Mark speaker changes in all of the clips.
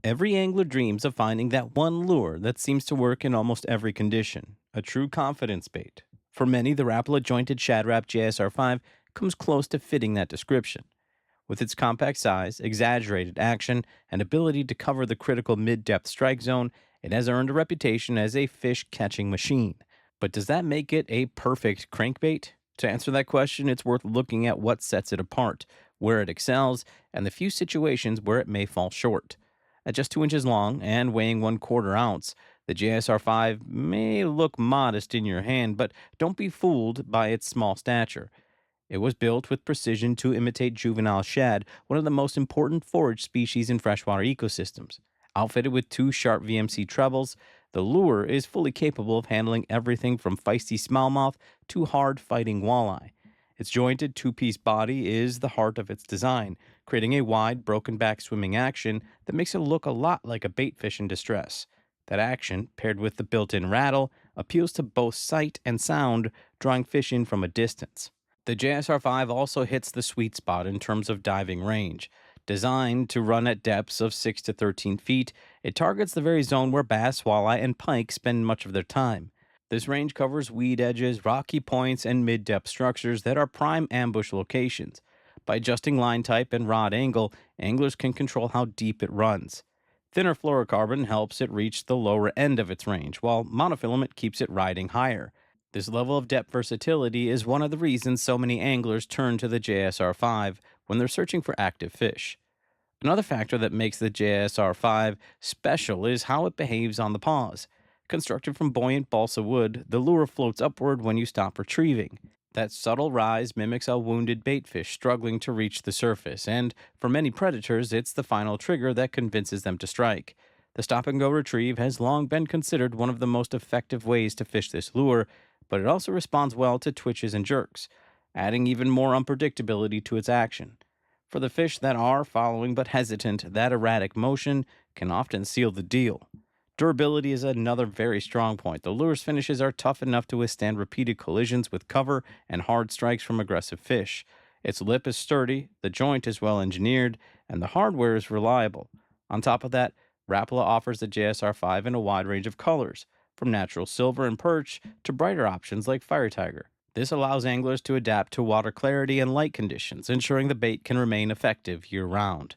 Speaker 1: Every angler dreams of finding that one lure that seems to work in almost every condition, a true confidence bait. For many, the Rapala jointed Shad JSR-5 comes close to fitting that description. With its compact size, exaggerated action, and ability to cover the critical mid-depth strike zone, it has earned a reputation as a fish-catching machine. But does that make it a perfect crankbait? To answer that question, it's worth looking at what sets it apart, where it excels, and the few situations where it may fall short. At just 2 inches long and weighing 1/4 ounce, the JSR-5 may look modest in your hand, but don't be fooled by its small stature. It was built with precision to imitate juvenile shad, one of the most important forage species in freshwater ecosystems. Outfitted with two sharp VMC trebles, the lure is fully capable of handling everything from feisty smallmouth to hard fighting walleye. Its jointed two-piece body is the heart of its design, creating a wide, broken back swimming action that makes it look a lot like a bait fish in distress. That action, paired with the built-in rattle, appeals to both sight and sound, drawing fish in from a distance. The JSR-5 also hits the sweet spot in terms of diving range. Designed to run at depths of 6 to 13 feet, it targets the very zone where bass, walleye, and pike spend much of their time. This range covers weed edges, rocky points, and mid-depth structures that are prime ambush locations. By adjusting line type and rod angle, anglers can control how deep it runs. Thinner fluorocarbon helps it reach the lower end of its range, while monofilament keeps it riding higher. This level of depth versatility is one of the reasons so many anglers turn to the JSR-5 when they're searching for active fish. Another factor that makes the JSR-5 special is how it behaves on the paws. Constructed from buoyant balsa wood, the lure floats upward when you stop retrieving. That subtle rise mimics a wounded baitfish struggling to reach the surface, and for many predators, it's the final trigger that convinces them to strike. The stop-and-go retrieve has long been considered one of the most effective ways to fish this lure, but it also responds well to twitches and jerks, adding even more unpredictability to its action. For the fish that are following but hesitant, that erratic motion can often seal the deal. Durability is another very strong point. The lure's finishes are tough enough to withstand repeated collisions with cover and hard strikes from aggressive fish. Its lip is sturdy, the joint is well engineered, and the hardware is reliable. On top of that, Rapala offers the JSR-5 in a wide range of colors, from natural silver and perch to brighter options like fire tiger. This allows anglers to adapt to water clarity and light conditions, ensuring the bait can remain effective year-round.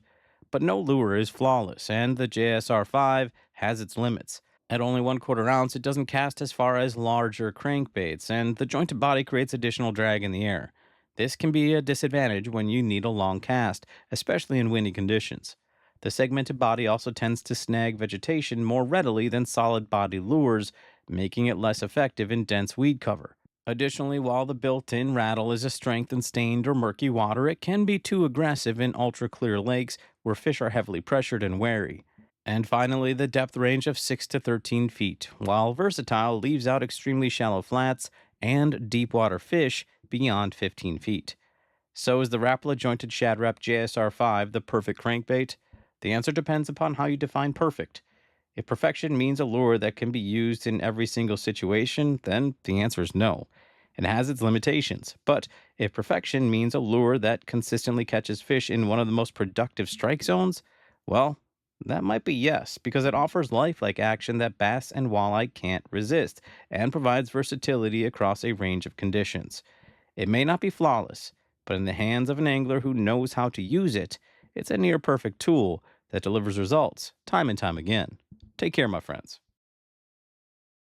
Speaker 1: But no lure is flawless, and the JSR-5 has its limits. At only 1/4 ounce, it doesn't cast as far as larger crankbaits, and the jointed body creates additional drag in the air. This can be a disadvantage when you need a long cast, especially in windy conditions. The segmented body also tends to snag vegetation more readily than solid body lures, making it less effective in dense weed cover. Additionally, while the built-in rattle is a strength in stained or murky water, it can be too aggressive in ultra-clear lakes where fish are heavily pressured and wary. And finally, the depth range of 6 to 13 feet, while versatile, leaves out extremely shallow flats and deep water fish beyond 15 feet. So is the Rapala jointed Shad JSR-5 the perfect crankbait? The answer depends upon how you define perfect. If perfection means a lure that can be used in every single situation, then the answer is no. It has its limitations. But if perfection means a lure that consistently catches fish in one of the most productive strike zones, well, that might be yes, because it offers lifelike action that bass and walleye can't resist, and provides versatility across a range of conditions. It may not be flawless, but in the hands of an angler who knows how to use it, it's a near perfect tool that delivers results time and time again. Take care, my friends.